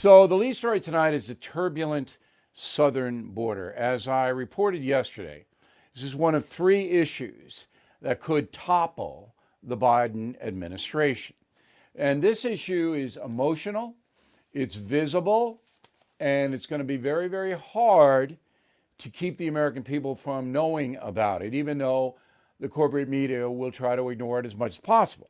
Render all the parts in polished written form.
So the lead story tonight is the turbulent southern border. As I reported yesterday, this is one of three issues that could topple the Biden administration. And this issue is emotional, it's visible, and it's going to be very, very hard to keep the American people from knowing about it, even though the corporate media will try to ignore it as much as possible.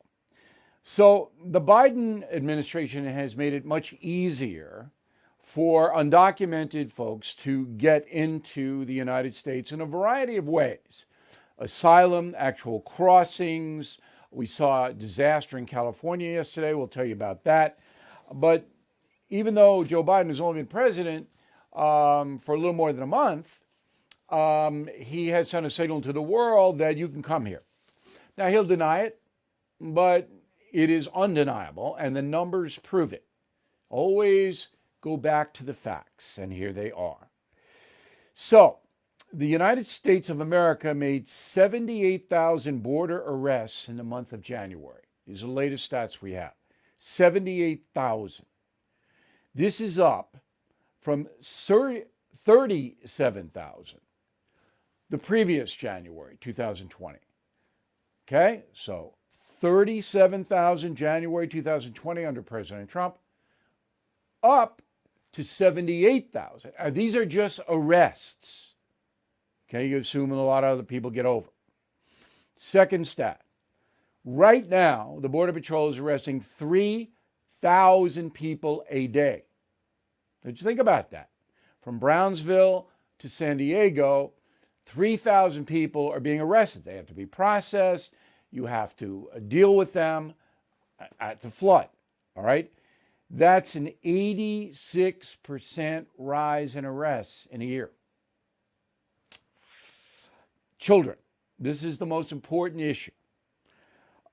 So the Biden administration has made it much easier for undocumented folks to get into the United States in a variety of ways. Asylum, actual crossings. We saw a disaster in California yesterday. We'll tell you about that. But even though Joe Biden has only been president for a little more than a month, he has sent a signal to the world that you can come here. Now, he'll deny it, but it is undeniable, and the numbers prove it. Always go back to the facts, and here they are. So, the United States of America made 78,000 border arrests in the month of January. These are the latest stats we have. 78,000. This is up from 37,000 the previous January, 2020. Okay, so 37,000 January 2020 under President Trump, up to 78,000. These are just arrests. Okay, you assume a lot of other people get over. Second stat. Right now, the Border Patrol is arresting 3,000 people a day. Did you think about that? From Brownsville to San Diego, 3,000 people are being arrested. They have to be processed. You have to deal with them at the flood, all right? That's an 86% rise in arrests in a year. Children, this is the most important issue.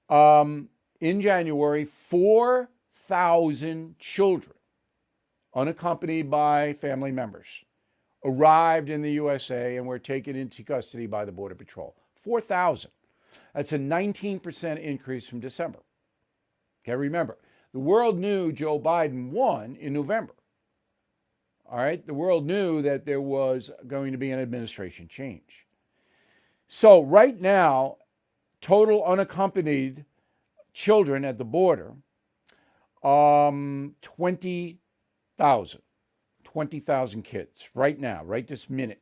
In January, 4,000 children, unaccompanied by family members, arrived in the USA and were taken into custody by the Border Patrol. 4,000. That's a 19% increase from December. Okay, remember, the world knew Joe Biden won in November. All right, the world knew that there was going to be an administration change. So right now, total unaccompanied children at the border, 20,000. 20,000 kids right now, right this minute.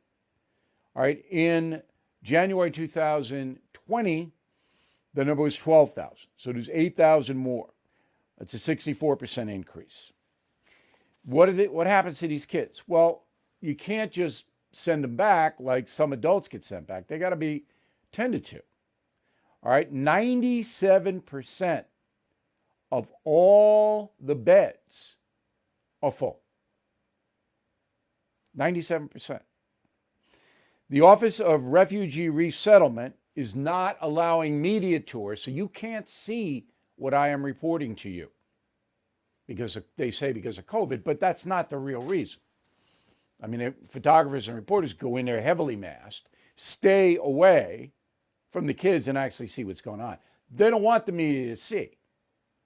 All right, in January 2020, the number was 12,000. So there's 8,000 more. That's a 64% increase. What happens to these kids? Well, you can't just send them back like some adults get sent back. They got to be tended to. All right, 97% of all the beds are full. 97%. The Office of Refugee Resettlement is not allowing media tours, so you can't see what I am reporting to you because they say because of COVID, but that's not the real reason. I mean, photographers and reporters go in there heavily masked, stay away from the kids and actually see what's going on. They don't want the media to see,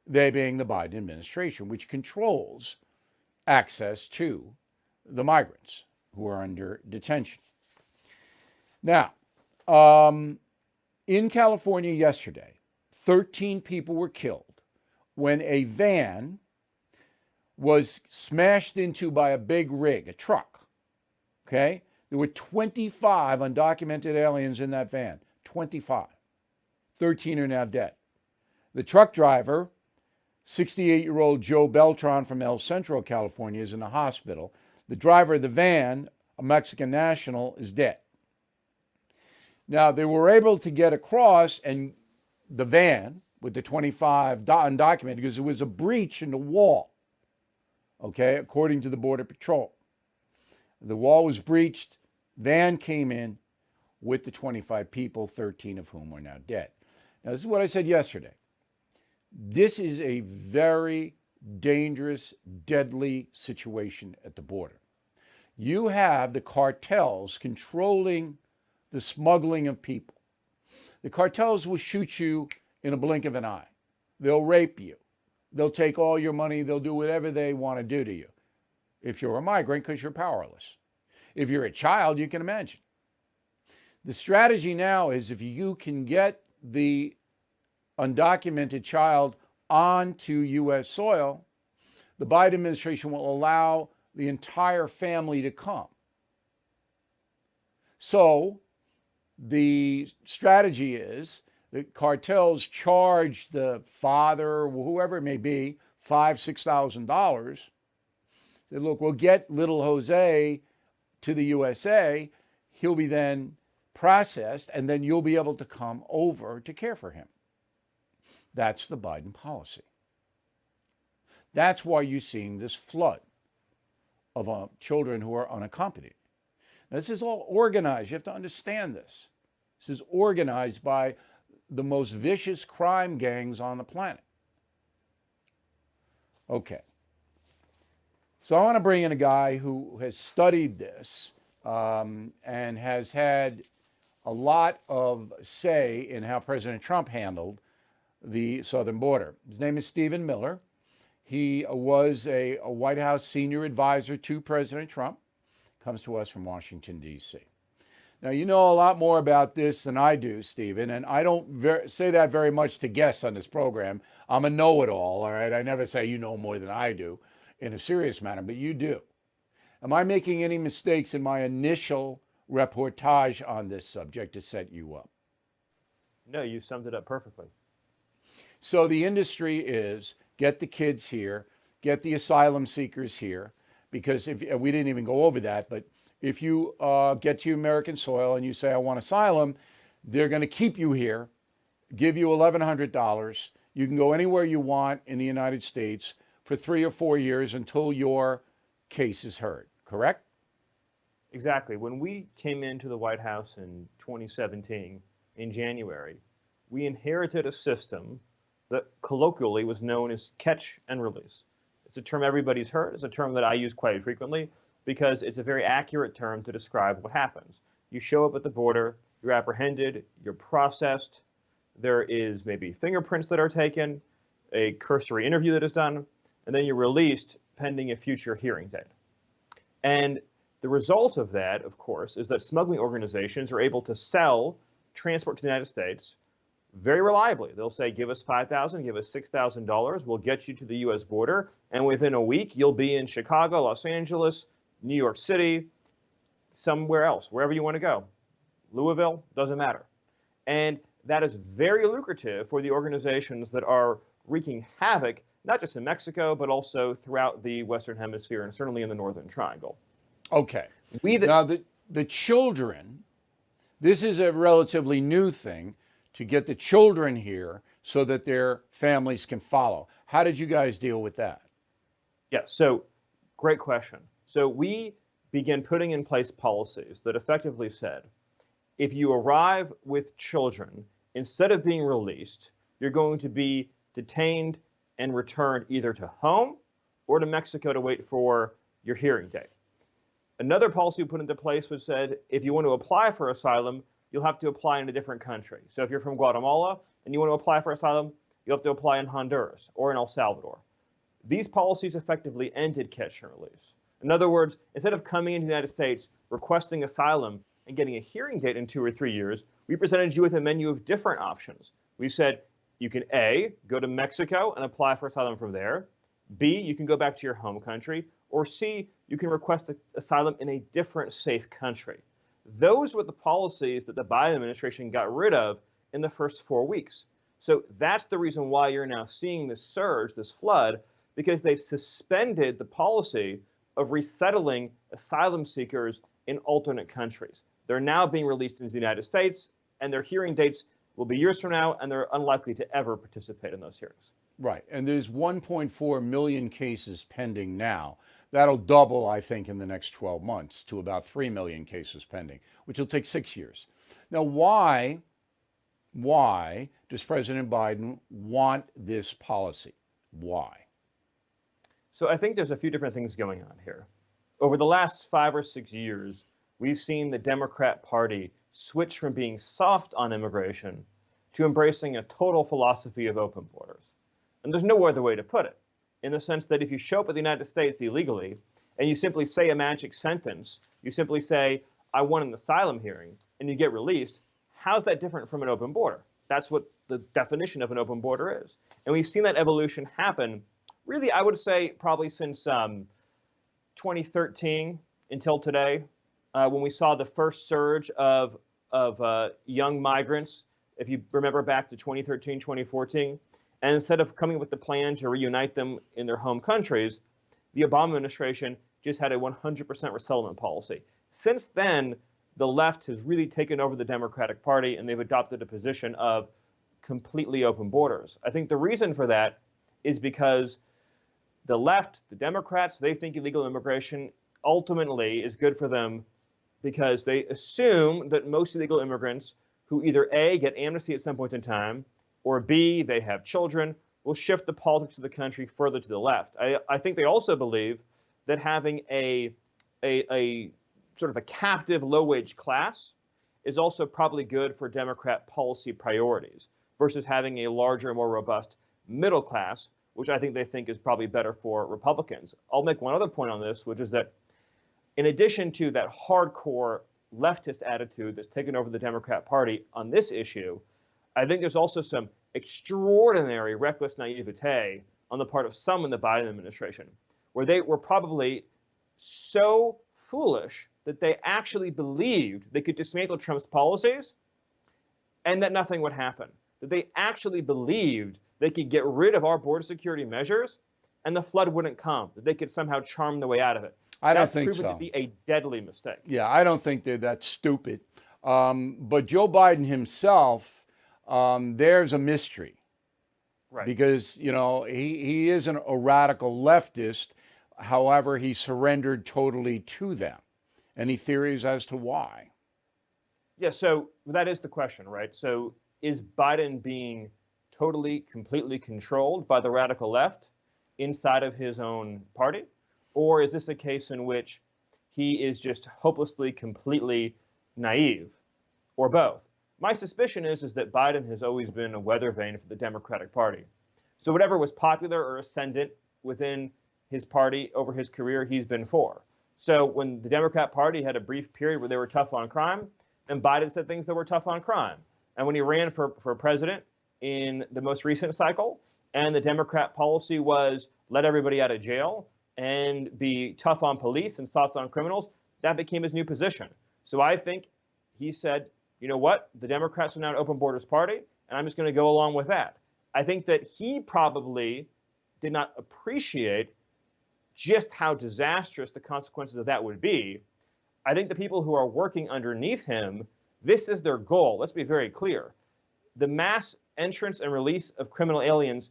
they being the Biden administration, which controls access to the migrants who are under detention. Now, in California yesterday, 13 people were killed when a van was smashed into by a big rig, a truck. Okay? There were 25 undocumented aliens in that van. 25. 13 are now dead. The truck driver, 68-year-old Joe Beltran from El Centro, California, is in the hospital. The driver of the van, a Mexican national, is dead. Now, they were able to get across and the van with the 25 undocumented because there was a breach in the wall, okay, according to the Border Patrol. The wall was breached, van came in with the 25 people, 13 of whom are now dead. Now, this is what I said yesterday. This is a very dangerous, deadly situation at the border. You have the cartels controlling the smuggling of people. The cartels will shoot you in a blink of an eye. They'll rape you. They'll take all your money. They'll do whatever they want to do to you. if you're a migrant because you're powerless. If you're a child, you can imagine. The strategy now is if you can get the undocumented child onto U.S. soil, the Biden administration will allow the entire family to come. So the strategy is the cartels charge the father, whoever it may be, $5,000-$6,000. Say, look, we'll get little Jose to the USA. He'll be then processed, and then you'll be able to come over to care for him. That's the Biden policy. That's why you're seeing this flood of children who are unaccompanied. Now, this is all organized. You have to understand this. This is organized by the most vicious crime gangs on the planet. Okay. So I want to bring in a guy who has studied this and has had a lot of say in how President Trump handled the southern border. His name is Stephen Miller. He was a White House senior advisor to President Trump. Comes to us from Washington, D.C. Now, you know a lot more about this than I do, Stephen, and I don't say that very much to guests on this program. I'm a know-it-all, all right? I never say you know more than I do in a serious manner, but you do. Am I making any mistakes in my initial reportage on this subject to set you up? No, you summed it up perfectly. So the industry is get the kids here, get the asylum seekers here, because if we didn't even go over that, but if you get to American soil and you say, I want asylum, they're going to keep you here, give you $1,100. You can go anywhere you want in the United States for 3 or 4 years until your case is heard, correct? Exactly. When we came into the White House in 2017, in January, we inherited a system that colloquially was known as catch and release. It's a term everybody's heard. It's a term that I use quite frequently because it's a very accurate term to describe what happens. You show up at the border, you're apprehended, you're processed, there is maybe fingerprints that are taken, a cursory interview that is done, and then you're released pending a future hearing date. And the result of that, of course, is that smuggling organizations are able to sell transport to the United States very reliably. They'll say, give us $5,000, give us $6,000, we'll get you to the U.S. border, and within a week, you'll be in Chicago, Los Angeles, New York City, somewhere else, wherever you want to go. Louisville, doesn't matter. And that is very lucrative for the organizations that are wreaking havoc, not just in Mexico, but also throughout the Western Hemisphere and certainly in the Northern Triangle. Okay. Now, the children, this is a relatively new thing to get the children here so that their families can follow. How did you guys deal with that? Yeah, so great question. So we began putting in place policies that effectively said, if you arrive with children, instead of being released, you're going to be detained and returned either to home or to Mexico to wait for your hearing date. Another policy we put into place was said, if you want to apply for asylum, you'll have to apply in a different country. So if you're from Guatemala and you want to apply for asylum, you'll have to apply in Honduras or in El Salvador. These policies effectively ended catch and release. In other words, instead of coming into the United States, requesting asylum, and getting a hearing date in 2 or 3 years, we presented you with a menu of different options. We said, you can A, go to Mexico and apply for asylum from there. B, you can go back to your home country. Or C, you can request asylum in a different safe country. Those were the policies that the Biden administration got rid of in the first 4 weeks. So that's the reason why you're now seeing this surge, this flood, because they've suspended the policy of resettling asylum seekers in alternate countries. They're now being released into the United States, and their hearing dates will be years from now, and they're unlikely to ever participate in those hearings. Right, and there's 1.4 million cases pending now. That'll double, I think, in the next 12 months to about 3 million cases pending, which will take 6 years. Now, why does President Biden want this policy? Why? So I think there's a few different things going on here. Over the last 5 or 6 years, we've seen the Democrat Party switch from being soft on immigration to embracing a total philosophy of open borders. And there's no other way to put it, in the sense that if you show up at the United States illegally and you simply say a magic sentence, you simply say, I want an asylum hearing, and you get released, how's that different from an open border? That's what the definition of an open border is. And we've seen that evolution happen, really, I would say, probably since 2013 until today, when we saw the first surge of young migrants, if you remember back to 2013, 2014. And instead of coming up with the plan to reunite them in their home countries, the Obama administration just had a 100% resettlement policy. Since then, the left has really taken over the Democratic Party, and they've adopted a position of completely open borders. I think the reason for that is because the left, the Democrats, they think illegal immigration ultimately is good for them because they assume that most illegal immigrants who either A, get amnesty at some point in time, or B, they have children, will shift the politics of the country further to the left. I think they also believe that having a sort of a captive low-wage class is also probably good for Democrat policy priorities versus having a larger, more robust middle class, which I think they think is probably better for Republicans. I'll make one other point on this, which is that in addition to that hardcore leftist attitude that's taken over the Democrat Party on this issue, I think there's also some extraordinary reckless naivete on the part of some in the Biden administration, where they were probably so foolish that they actually believed they could dismantle Trump's policies and that nothing would happen. That they actually believed they could get rid of our border security measures and the flood wouldn't come, that they could somehow charm their way out of it. I don't think so. That's proven to be a deadly mistake. Yeah, I don't think they're that stupid. But Joe Biden himself, there's a mystery. Right. Because, you know, he isn't a radical leftist. However, he surrendered totally to them. Any theories as to why? Yeah, so that is the question, right? So is Biden being totally, completely controlled by the radical left inside of his own party? Or is this a case in which he is just hopelessly, completely naive, or both? My suspicion is that Biden has always been a weather vane for the Democratic Party. So whatever was popular or ascendant within his party over his career, he's been for. So when the Democrat Party had a brief period where they were tough on crime, then Biden said things that were tough on crime. And when he ran for president in the most recent cycle, and the Democrat policy was let everybody out of jail and be tough on police and soft on criminals, that became his new position. So I think he said, you know what, the Democrats are now an open borders party, and I'm just going to go along with that. I think that he probably did not appreciate just how disastrous the consequences of that would be. I think the people who are working underneath him, this is their goal. Let's be very clear. The mass entrance and release of criminal aliens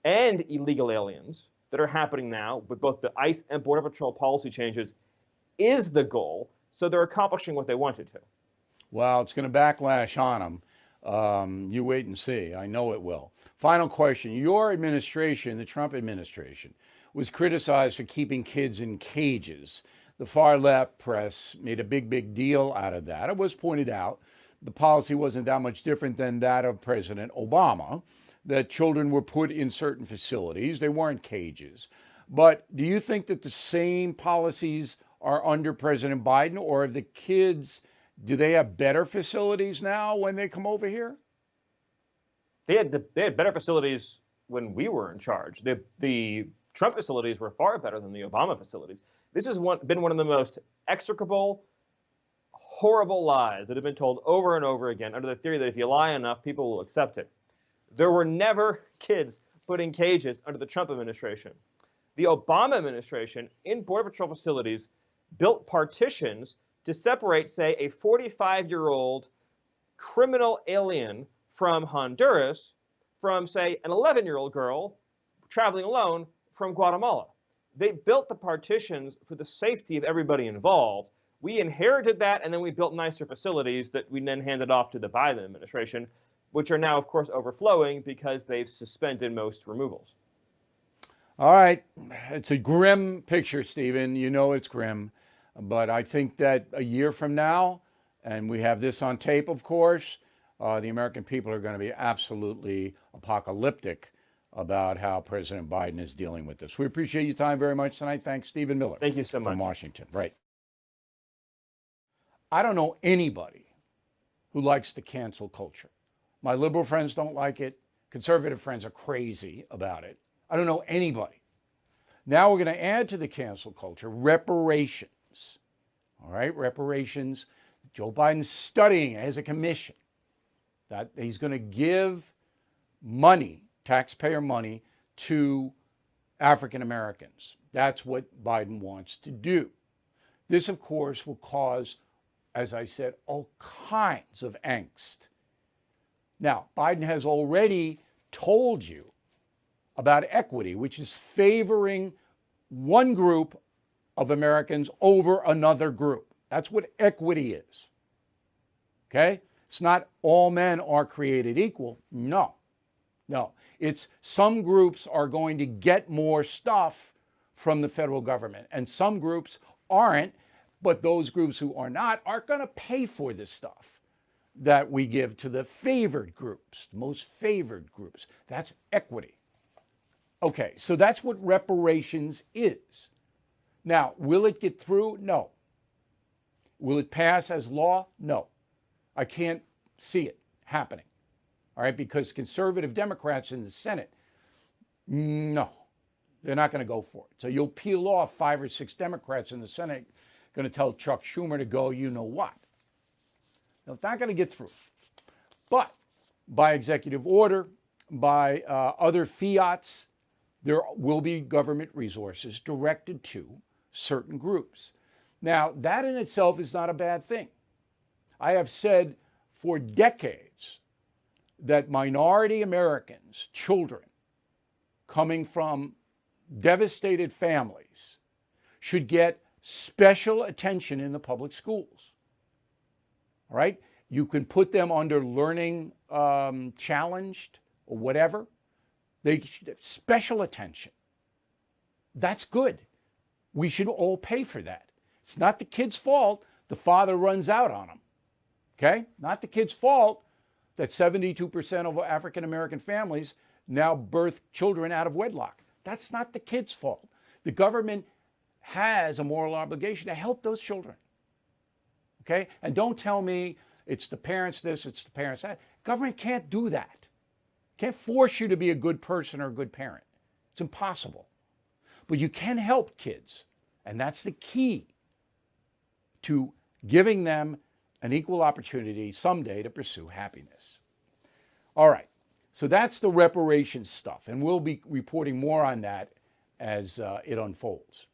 and illegal aliens that are happening now with both the ICE and Border Patrol policy changes is the goal. So they're accomplishing what they wanted to. Well, it's going to backlash on them. You wait and see. I know it will. Final question. Your administration, the Trump administration, was criticized for keeping kids in cages. The far left press made a big deal out of that. It was pointed out the policy wasn't that much different than that of President Obama, that children were put in certain facilities. They weren't cages. But do you think that the same policies are under President Biden, or have the kids, do they have better facilities now when they come over here? They had better facilities when we were in charge. The Trump facilities were far better than the Obama facilities. This has been one of the most execrable, horrible lies that have been told over and over again under the theory that if you lie enough, people will accept it. There were never kids put in cages under the Trump administration. The Obama administration in Border Patrol facilities built partitions to separate, say, a 45-year-old criminal alien from Honduras from, say, an 11-year-old girl traveling alone from Guatemala. They built the partitions for the safety of everybody involved. We inherited that, and then we built nicer facilities that we then handed off to the Biden administration, which are now, of course, overflowing because they've suspended most removals. All right. It's a grim picture, Stephen. You know it's grim. But I think that a year from now, and we have this on tape, of course, the American people are going to be absolutely apocalyptic about how President Biden is dealing with this. We appreciate your time very much tonight. Thanks, Stephen Miller. Thank you so much. From Washington. Right. I don't know anybody who likes the cancel culture. My liberal friends don't like it. Conservative friends are crazy about it. I don't know anybody. Now we're going to add to the cancel culture reparations. All right, reparations. Joe Biden's studying it as a commission that he's going to give money, taxpayer money, to African Americans. That's what Biden wants to do. This, of course, will cause, as I said, all kinds of angst. Now, Biden has already told you about equity, which is favoring one group of Americans over another group. That's what equity is. Okay? It's not all men are created equal. No. It's some groups are going to get more stuff from the federal government, and some groups aren't, but those groups who are not are going to pay for this stuff that we give to the favored groups, the most favored groups. That's equity. Okay, so that's what reparations is. Now, will it get through? No. Will it pass as law? No. I can't see it happening. All right, because conservative Democrats in the Senate, no, they're not going to go for it. So you'll peel off 5 or 6 Democrats in the Senate going to tell Chuck Schumer to go, you know what. Now, it's not going to get through. But by executive order, by other fiats, there will be government resources directed to certain groups. Now, that in itself is not a bad thing. I have said for decades that minority Americans, children coming from devastated families, should get special attention in the public schools. All right? You can put them under learning challenged or whatever. They should have special attention. That's good. We should all pay for that. It's not the kid's fault the father runs out on them. Okay? Not the kid's fault that 72% of African American families now birth children out of wedlock. That's not the kid's fault. The government has a moral obligation to help those children. Okay? And don't tell me it's the parents this, it's the parents that. Government can't do that. Can't force you to be a good person or a good parent. It's impossible. But you can help kids. And that's the key to giving them an equal opportunity someday to pursue happiness. All right. So that's the reparations stuff. And we'll be reporting more on that as it unfolds.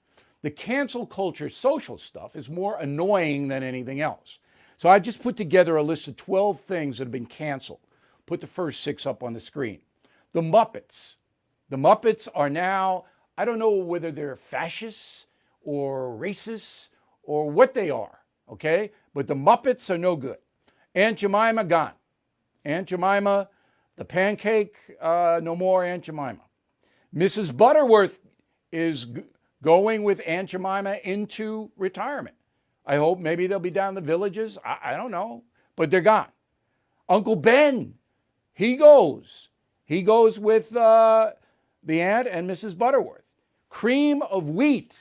The cancel culture social stuff is more annoying than anything else. So I just put together a list of 12 things that have been canceled. Put the first 6 up on the screen. The Muppets. The Muppets are now, I don't know whether they're fascists or racists or what they are, okay? But the Muppets are no good. Aunt Jemima gone. Aunt Jemima, the pancake, no more Aunt Jemima. Mrs. Butterworth is going with Aunt Jemima into retirement. I hope maybe they'll be down in the villages. I don't know, but they're gone. Uncle Ben, he goes. He goes with the Aunt and Mrs. Butterworth. Cream of wheat.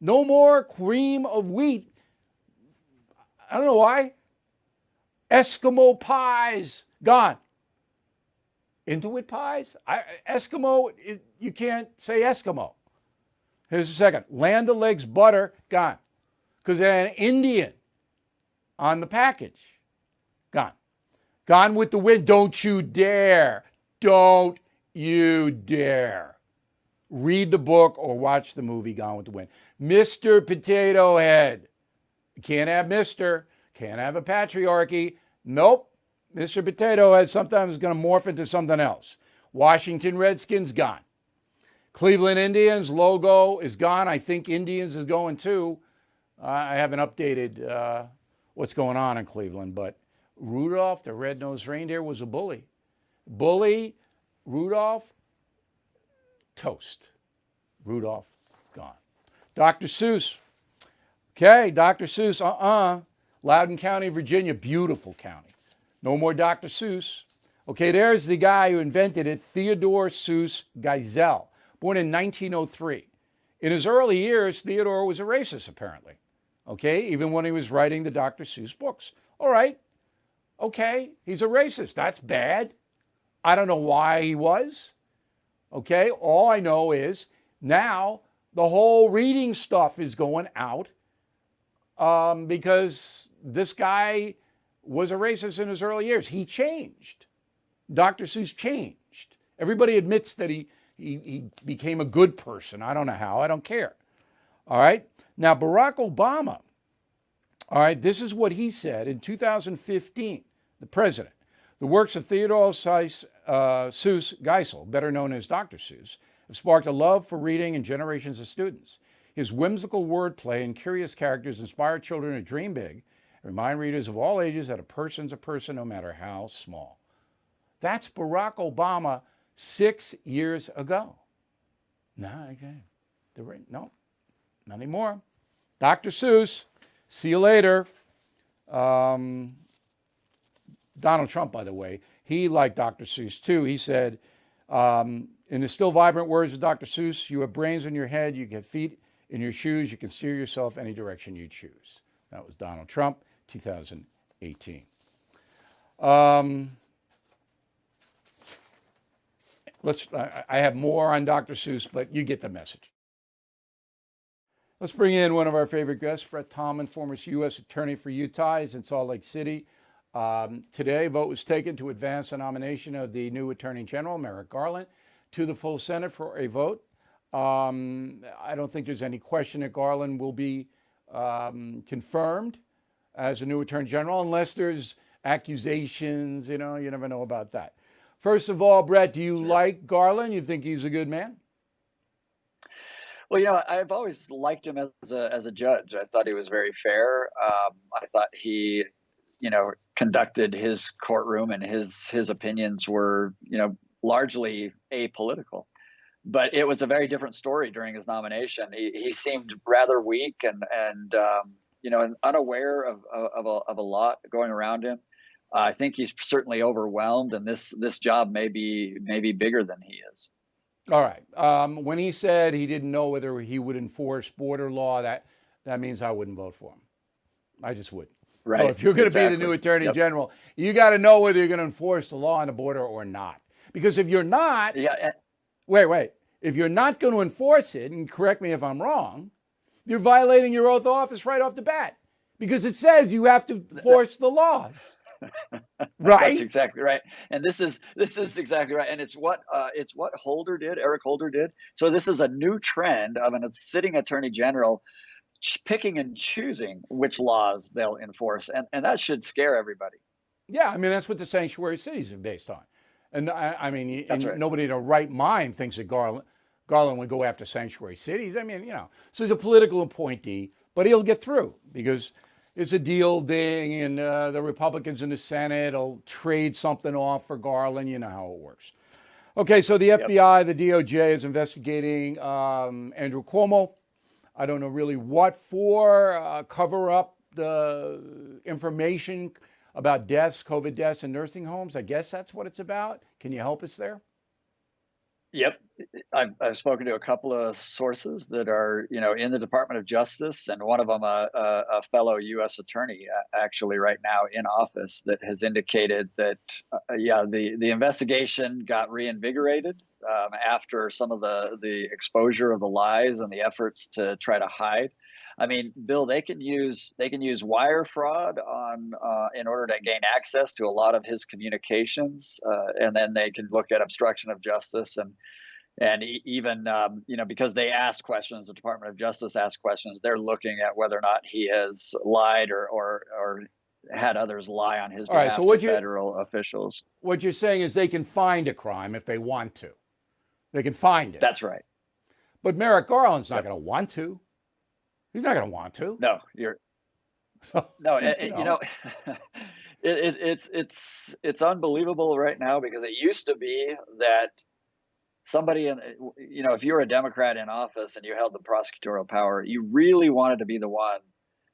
No more cream of wheat. I don't know why. Eskimo pies, gone. Inuit pies? Eskimo, you can't say Eskimo. Here's the second. Land O'Lakes butter, gone. Because they had an Indian on the package. Gone. Gone with the Wind. Don't you dare. Don't you dare. Read the book or watch the movie Gone with the Wind. Mr. Potato Head. You can't have Mr. Can't have a patriarchy. Nope. Mr. Potato Head sometimes is going to morph into something else. Washington Redskins, gone. Cleveland Indians logo is gone. I think Indians is going too. I haven't updated what's going on in Cleveland, but Rudolph, the red-nosed reindeer, was a bully. Bully, Rudolph, toast. Rudolph, gone. Dr. Seuss. Okay, Dr. Seuss, Loudoun County, Virginia, beautiful county. No more Dr. Seuss. Okay, there's the guy who invented it, Theodore Seuss Geisel, born in 1903. In his early years, Theodore was a racist, apparently. Okay, even when he was writing the Dr. Seuss books. All right, okay, he's a racist. That's bad. I don't know why he was. Okay, all I know is now the whole reading stuff is going out because this guy was a racist in his early years. He changed. Dr. Seuss changed. Everybody admits that he became a good person. I don't know how. I don't care. All right. Now, Barack Obama, all right, this is what he said in 2015, the president. The works of Theodore Seuss Geisel, better known as Dr. Seuss, have sparked a love for reading in generations of students. His whimsical wordplay and curious characters inspire children to dream big and remind readers of all ages that a person's a person no matter how small. That's Barack Obama 6 years ago. No, okay. No, not anymore. Dr. Seuss, see you later. Donald Trump, by the way, he liked Dr. Seuss too. He said, in the still vibrant words of Dr. Seuss, you have brains in your head, you get feet in your shoes, you can steer yourself any direction you choose. That was Donald Trump, 2018. I have more on Dr. Seuss, but you get the message. Let's bring in one of our favorite guests, Brett Tomlin, former U.S. Attorney for Utah. He's in Salt Lake City. Today, a vote was taken to advance the nomination of the new Attorney General, Merrick Garland, to the full Senate for a vote. I don't think there's any question that Garland will be confirmed as a new Attorney General, unless there's accusations, you never know about that. First of all, Brett, do you like Garland? You think he's a good man? Well, I've always liked him as a judge. I thought he was very fair. I thought he, conducted his courtroom, and his opinions were, largely apolitical. But it was a very different story during his nomination. He seemed rather weak and unaware of a lot going around him. I think he's certainly overwhelmed, and this job may be bigger than he is. All right. When he said he didn't know whether he would enforce border law, that means I wouldn't vote for him. I just wouldn't. Right. So if you're going to be the new Attorney General, you got to know whether you're going to enforce the law on the border or not. Because if you're not, wait, if you're not going to enforce it, and correct me if I'm wrong, you're violating your oath of office right off the bat, because it says you have to enforce the laws. Right. That's exactly right. And this is exactly right. And it's what Eric Holder did. So this is a new trend of a sitting Attorney General picking and choosing which laws they'll enforce. And that should scare everybody. Yeah, that's what the sanctuary cities are based on. And That's right. Nobody in their right mind thinks that Garland would go after sanctuary cities. So he's a political appointee, but he'll get through because it's a deal thing, and the Republicans in the Senate will trade something off for Garland. You know how it works. Okay, so the FBI, the DOJ is investigating Andrew Cuomo. I don't know really what for, cover up the information about deaths, COVID deaths in nursing homes. I guess that's what it's about. Can you help us there? Yep. I've spoken to a couple of sources that are, in the Department of Justice, and one of them a fellow U.S. attorney actually right now in office, that has indicated that, the investigation got reinvigorated after some of the exposure of the lies and the efforts to try to hide. Bill, they can use wire fraud in order to gain access to a lot of his communications, and then they can look at obstruction of justice and even because they asked questions, the Department of Justice asked questions. They're looking at whether or not he has lied or had others lie on his behalf to federal officials. What you're saying is they can find a crime if they want to. They can find it. That's right. But Merrick Garland's not going to want to. He's not going to want to. No, it's unbelievable right now, because it used to be that somebody if you were a Democrat in office and you held the prosecutorial power, you really wanted to be the one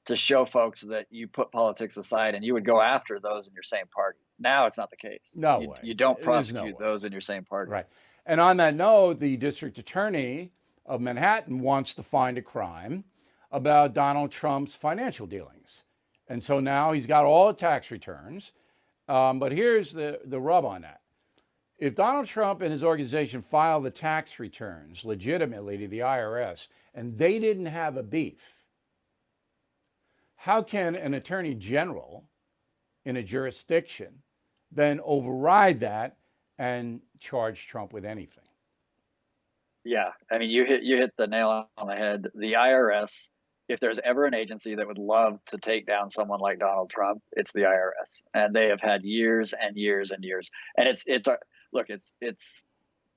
to show folks that you put politics aside and you would go after those in your same party. Now it's not the case. No You, way. you don't There's no prosecute way. those in your same party. Right. And on that note, the district attorney of Manhattan wants to find a crime about Donald Trump's financial dealings. And so now he's got all the tax returns. But here's the rub on that. If Donald Trump and his organization filed the tax returns legitimately to the IRS and they didn't have a beef, how can an attorney general in a jurisdiction then override that and charge Trump with anything? Yeah, I mean, you hit the nail on the head. The IRS, if there's ever an agency that would love to take down someone like Donald Trump, it's the IRS, and they have had years and years and years. And it's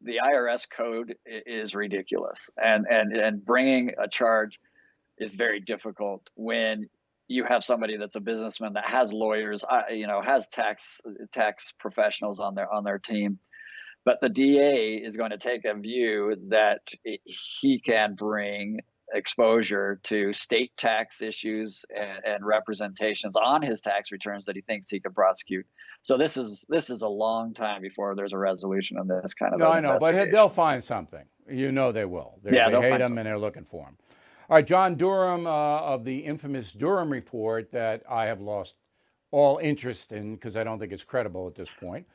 the IRS code is ridiculous, and bringing a charge is very difficult when you have somebody that's a businessman that has lawyers, has tax professionals on their team. But the DA is going to take a view that he can bring exposure to state tax issues and representations on his tax returns that he thinks he could prosecute. So this is a long time before there's a resolution on this kind of No, I know, but investigation. they'll find something. You know they will. They they'll hate find him something. and they're looking for him. All right, John Durham of the infamous Durham report that I have lost all interest in because I don't think it's credible at this point.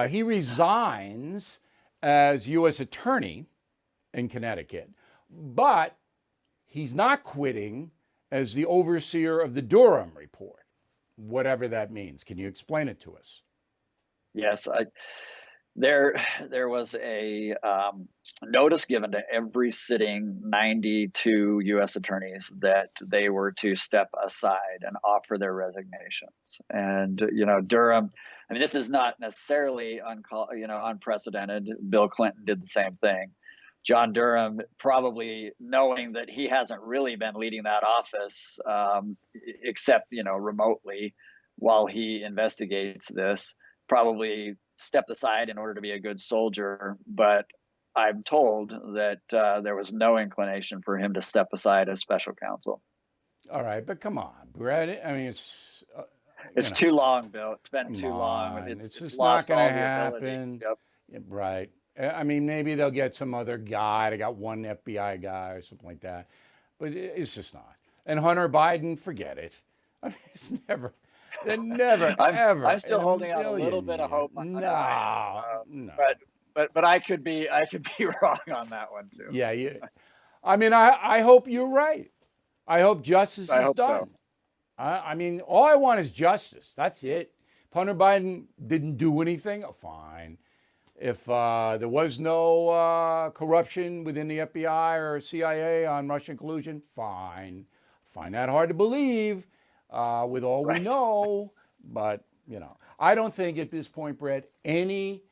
He resigns as U.S. Attorney in Connecticut, but he's not quitting as the overseer of the Durham report, whatever that means. Can you explain it to us? Yes, there was a notice given to every sitting 92 U.S. attorneys that they were to step aside and offer their resignations. And Durham, I mean, this is not necessarily unprecedented. Bill Clinton did the same thing. John Durham, probably knowing that he hasn't really been leading that office, except remotely, while he investigates this, probably stepped aside in order to be a good soldier. But I'm told that there was no inclination for him to step aside as special counsel. All right, but come on, Brett. I mean, it's too long, Bill. It's been too long. It's just lost not going all to the happen. Yep. Yeah, right. I mean, maybe they'll get some other guy. They got one FBI guy or something like that. But it's just not. And Hunter Biden, forget it. I mean, it's never. They're never, ever. I'm still holding out a little bit of hope on no. But I could be wrong on that one too. Yeah, I mean, I hope you're right. I hope justice is done. So. I mean, all I want is justice. That's it. If Hunter Biden didn't do anything, fine. If there was no corruption within the FBI or CIA on Russian collusion, fine. Find that hard to believe with all we know. But, I don't think at this point, Brett, any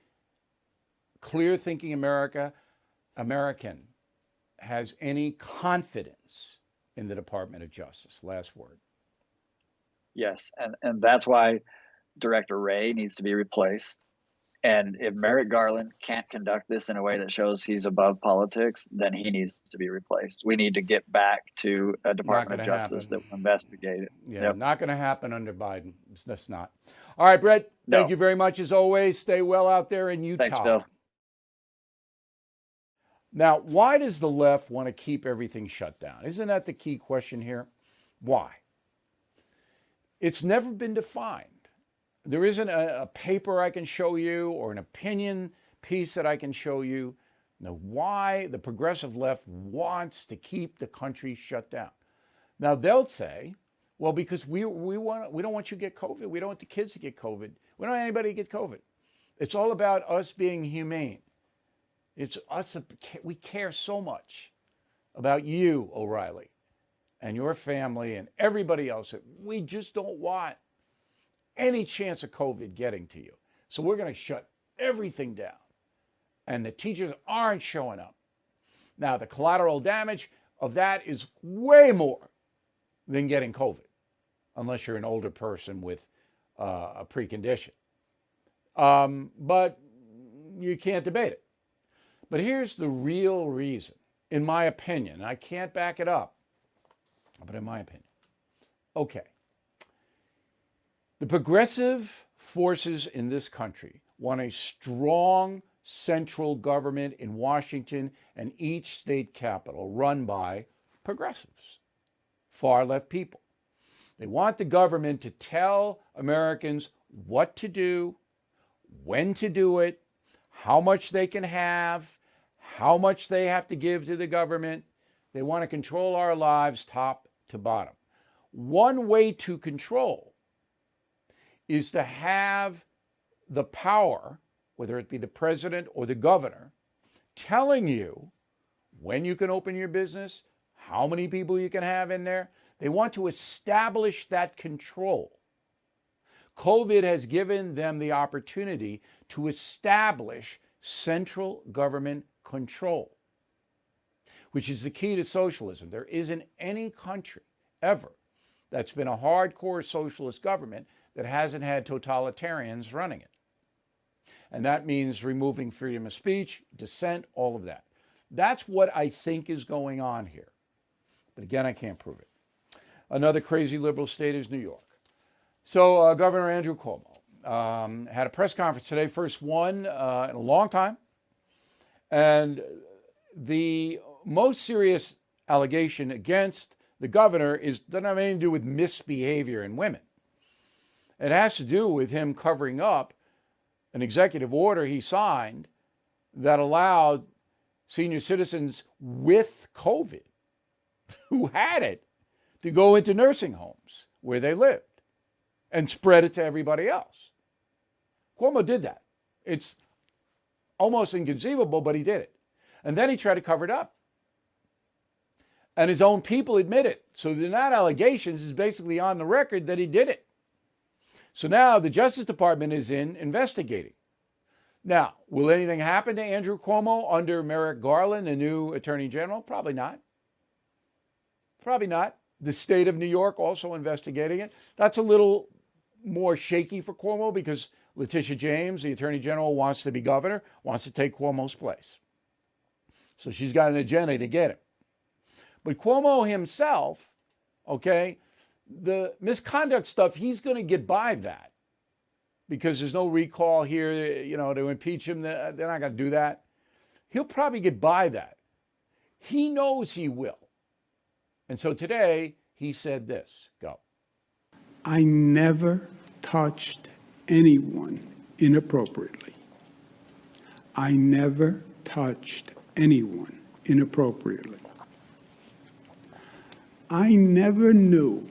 clear-thinking American has any confidence in the Department of Justice. Last word. Yes, and that's why Director Wray needs to be replaced. And if Merrick Garland can't conduct this in a way that shows he's above politics, then he needs to be replaced. We need to get back to a Department of Justice that will investigate it. Yeah, Not going to happen under Biden. It's just not. All right, Brett, thank you very much as always. Stay well out there in Utah. Thanks, Bill. Now, why does the left want to keep everything shut down? Isn't that the key question here? Why? It's never been defined. There isn't a paper I can show you or an opinion piece that I can show you. Now, why the progressive left wants to keep the country shut down. Now, they'll say, well, because we don't want you to get COVID. We don't want the kids to get COVID. We don't want anybody to get COVID. It's all about us being humane. It's us. We care so much about you, O'Reilly, and your family and everybody else that we just don't want any chance of COVID getting to you. So we're going to shut everything down. And the teachers aren't showing up. Now, the collateral damage of that is way more than getting COVID, unless you're an older person with a precondition. But you can't debate it. But here's the real reason, in my opinion. I can't back it up, but in my opinion. Okay. The progressive forces in this country want a strong central government in Washington and each state capital run by progressives, far left people. They want the government to tell Americans what to do, when to do it, how much they can have, how much they have to give to the government. They want to control our lives top to bottom. One way to control is to have the power, whether it be the president or the governor, telling you when you can open your business, how many people you can have in there. They want to establish that control. COVID has given them the opportunity to establish central government control, which is the key to socialism. There isn't any country ever that's been a hardcore socialist government that hasn't had totalitarians running it. And that means removing freedom of speech, dissent, all of that. That's what I think is going on here. But again, I can't prove it. Another crazy liberal state is New York. So Governor Andrew Cuomo had a press conference today, first one in a long time. And the most serious allegation against the governor doesn't have anything to do with misbehavior in women. It has to do with him covering up an executive order he signed that allowed senior citizens with COVID who had it to go into nursing homes where they lived and spread it to everybody else. Cuomo did that. It's almost inconceivable, but he did it. And then he tried to cover it up. And his own people admit it. So they're not allegations. It's basically on the record that he did it. So now the Justice Department is investigating. Now, will anything happen to Andrew Cuomo under Merrick Garland, the new Attorney General? Probably not. Probably not. The state of New York also investigating it. That's a little more shaky for Cuomo because Letitia James, the Attorney General, wants to be governor, wants to take Cuomo's place. So she's got an agenda to get him. But Cuomo himself, okay, the misconduct stuff, he's going to get by that because there's no recall here, to impeach him. They're not going to do that. He'll probably get by that. He knows he will. And so today he said this. Go. I never touched anyone inappropriately. I never touched anyone inappropriately. I never knew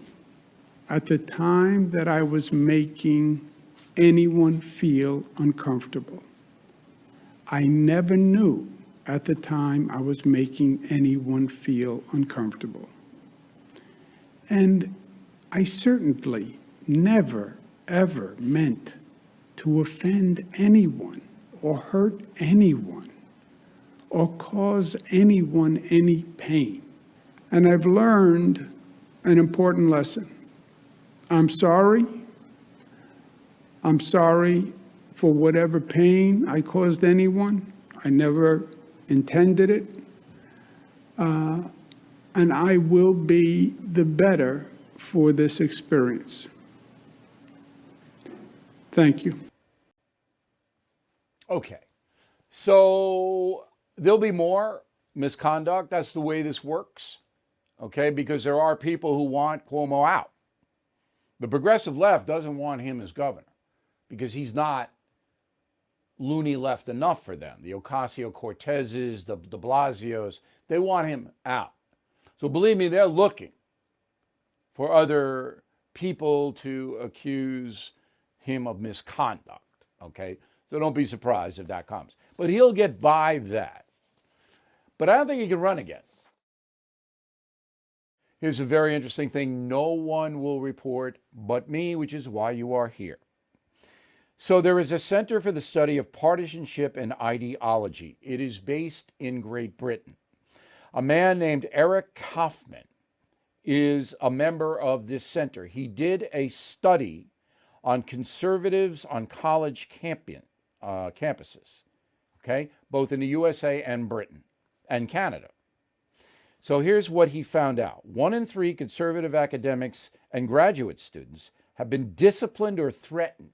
at the time that I was making anyone feel uncomfortable. I never knew at the time I was making anyone feel uncomfortable. And I certainly never, ever meant to offend anyone or hurt anyone or cause anyone any pain. And I've learned an important lesson. I'm sorry. I'm sorry for whatever pain I caused anyone. I never intended it. And I will be the better for this experience. Thank you. Okay. So there'll be more misconduct. That's the way this works. Okay, because there are people who want Cuomo out. The progressive left doesn't want him as governor because he's not loony left enough for them. The Ocasio-Cortezes, the de Blasios, they want him out. So believe me, they're looking for other people to accuse him of misconduct. Okay, so don't be surprised if that comes. But he'll get by that. But I don't think he can run again. Here's a very interesting thing. No one will report but me, which is why you are here. So there is a Center for the Study of Partisanship and Ideology. It is based in Great Britain. A man named Eric Kaufman is a member of this center. He did a study on conservatives on college campuses, okay, both in the USA and Britain and Canada. So here's what he found out. 1 in 3 conservative academics and graduate students have been disciplined or threatened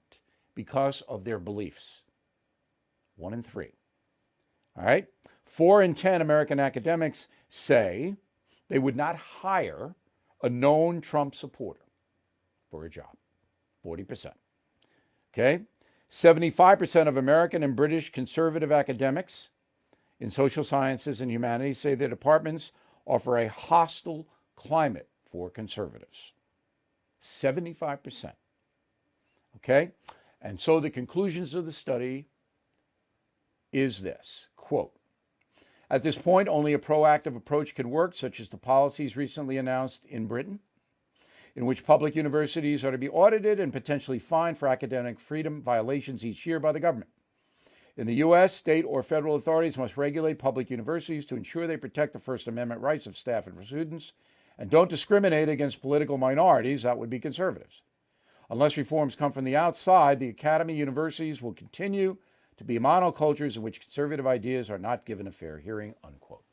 because of their beliefs. 1 in 3. All right? 4 in 10 American academics say they would not hire a known Trump supporter for a job. 40%. Okay? 75% of American and British conservative academics in social sciences and humanities say their departments offer a hostile climate for conservatives. 75%. Okay? And so the conclusions of the study is this, quote, at this point, only a proactive approach can work, such as the policies recently announced in Britain, in which public universities are to be audited and potentially fined for academic freedom violations each year by the government. In the U.S., state or federal authorities must regulate public universities to ensure they protect the First Amendment rights of staff and students and don't discriminate against political minorities, that would be conservatives. Unless reforms come from the outside, the academy universities will continue to be monocultures in which conservative ideas are not given a fair hearing, unquote.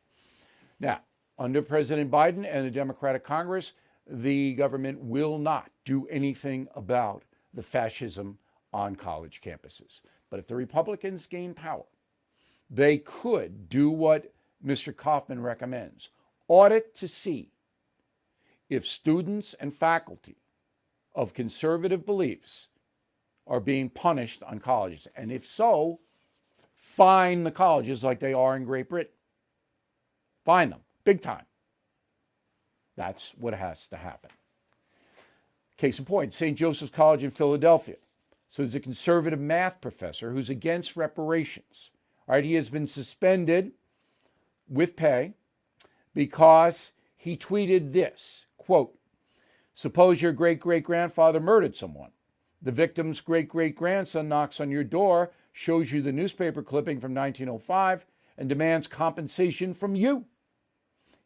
Now, under President Biden and the Democratic Congress, the government will not do anything about the fascism on college campuses. But if the Republicans gain power, they could do what Mr. Kaufman recommends, audit to see if students and faculty of conservative beliefs are being punished on colleges. And if so, fine the colleges like they are in Great Britain. Fine them, big time. That's what has to happen. Case in point, St. Joseph's College in Philadelphia. So there's a conservative math professor who's against reparations. All right, he has been suspended with pay because he tweeted this, quote, suppose your great-great-grandfather murdered someone. The victim's great-great-grandson knocks on your door, shows you the newspaper clipping from 1905, and demands compensation from you.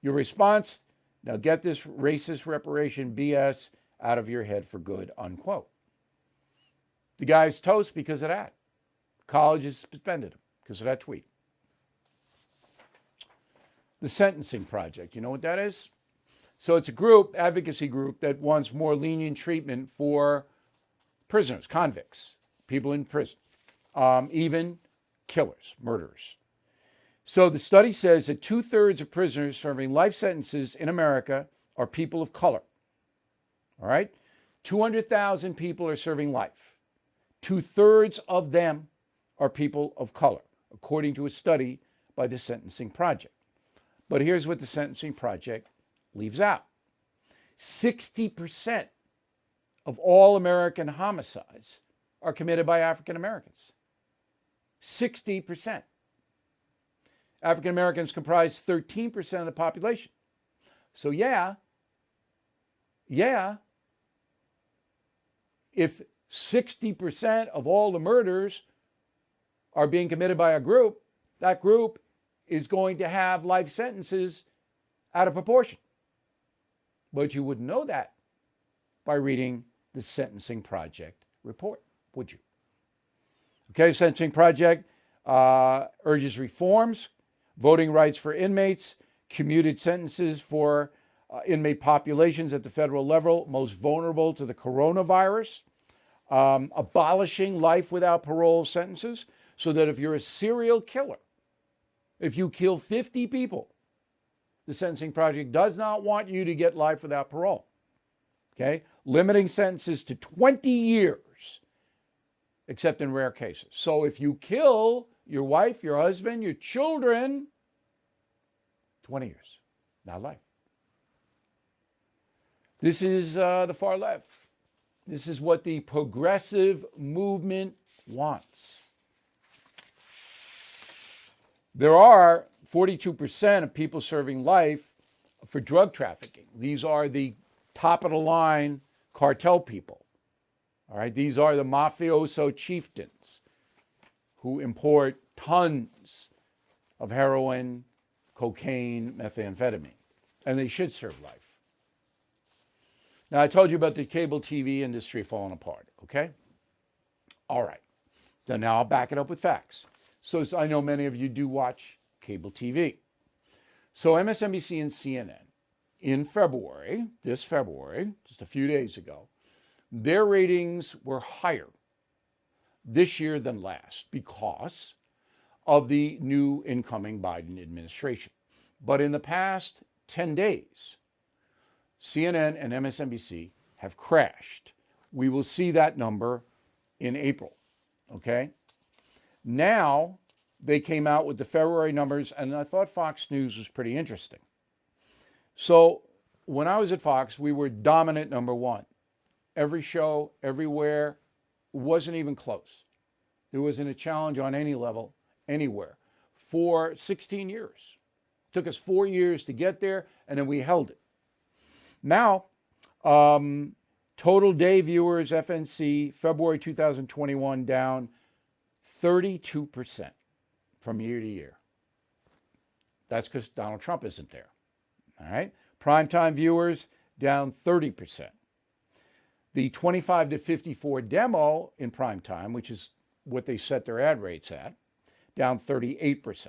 Your response, now get this racist reparation BS out of your head for good, unquote. The guy's toast because of that. College has suspended him because of that tweet. The Sentencing Project, you know what that is? So it's a group, advocacy group, that wants more lenient treatment for prisoners, convicts, people in prison, even killers, murderers. So the study says that 2/3 of prisoners serving life sentences in America are people of color. All right? 200,000 people are serving life. 2/3 of them are people of color, according to a study by the Sentencing Project. But here's what the Sentencing Project leaves out. 60% of all American homicides are committed by African Americans. 60%. African Americans comprise 13% of the population. So yeah, if 60% of all the murders are being committed by a group, that group is going to have life sentences out of proportion. But you wouldn't know that by reading the Sentencing Project report, would you? Okay, Sentencing Project urges reforms, voting rights for inmates, commuted sentences for inmate populations at the federal level most vulnerable to the coronavirus, abolishing life without parole sentences so that if you're a serial killer, if you kill 50 people, the Sentencing Project does not want you to get life without parole. Okay? Limiting sentences to 20 years, except in rare cases. So if you kill your wife, your husband, your children, 20 years, not life. This is the far left. This is what the progressive movement wants. There are 42% of people serving life for drug trafficking. These are the top of the line cartel people. All right, these are the mafioso chieftains who import tons of heroin, cocaine, methamphetamine, and they should serve life. Now, I told you about the cable TV industry falling apart, okay? All right. So now I'll back it up with facts. So I know many of you do watch cable TV. So MSNBC and CNN in February, this February, just a few days ago, their ratings were higher this year than last because of the new incoming Biden administration. But in the past 10 days, CNN and MSNBC have crashed. We will see that number in April, okay? Now, they came out with the February numbers, and I thought Fox News was pretty interesting. So when I was at Fox, we were dominant number one. Every show, everywhere, wasn't even close. There wasn't a challenge on any level, anywhere, for 16 years. It took us 4 years to get there, and then we held it. Now, total day viewers, FNC, February 2021, down 32% from year to year. That's because Donald Trump isn't there. All right? Primetime viewers, down 30%. The 25 to 54 demo in primetime, which is what they set their ad rates at, down 38%.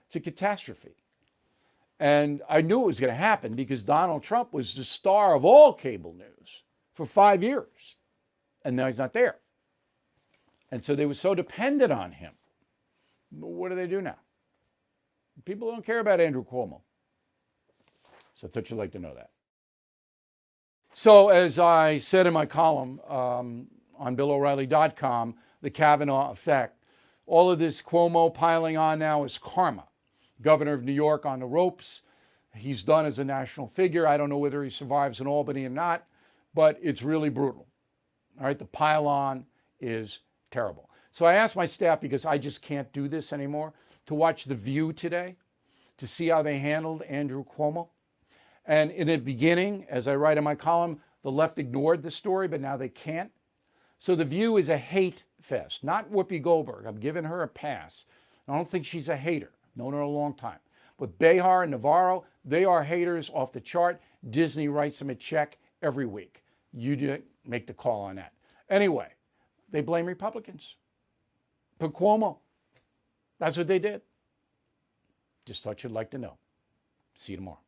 It's a catastrophe. And I knew it was going to happen because Donald Trump was the star of all cable news for 5 years. And now he's not there. And so they were so dependent on him. What do they do now? People don't care about Andrew Cuomo. So I thought you'd like to know that. So as I said in my column on BillO'Reilly.com, the Kavanaugh effect, all of this Cuomo piling on now is karma. Governor of New York on the ropes. He's done as a national figure. I don't know whether he survives in Albany or not, but it's really brutal. All right, the pile on is terrible. So I asked my staff, because I just can't do this anymore, to watch The View today to see how they handled Andrew Cuomo. And in the beginning, as I write in my column, the left ignored the story, but now they can't. So The View is a hate fest, not Whoopi Goldberg. I'm giving her a pass. I don't think she's a hater. Known her a long time. But Behar and Navarro, they are haters off the chart. Disney writes them a check every week. You didn't make the call on that. Anyway, they blame Republicans. But Cuomo, that's what they did. Just thought you'd like to know. See you tomorrow.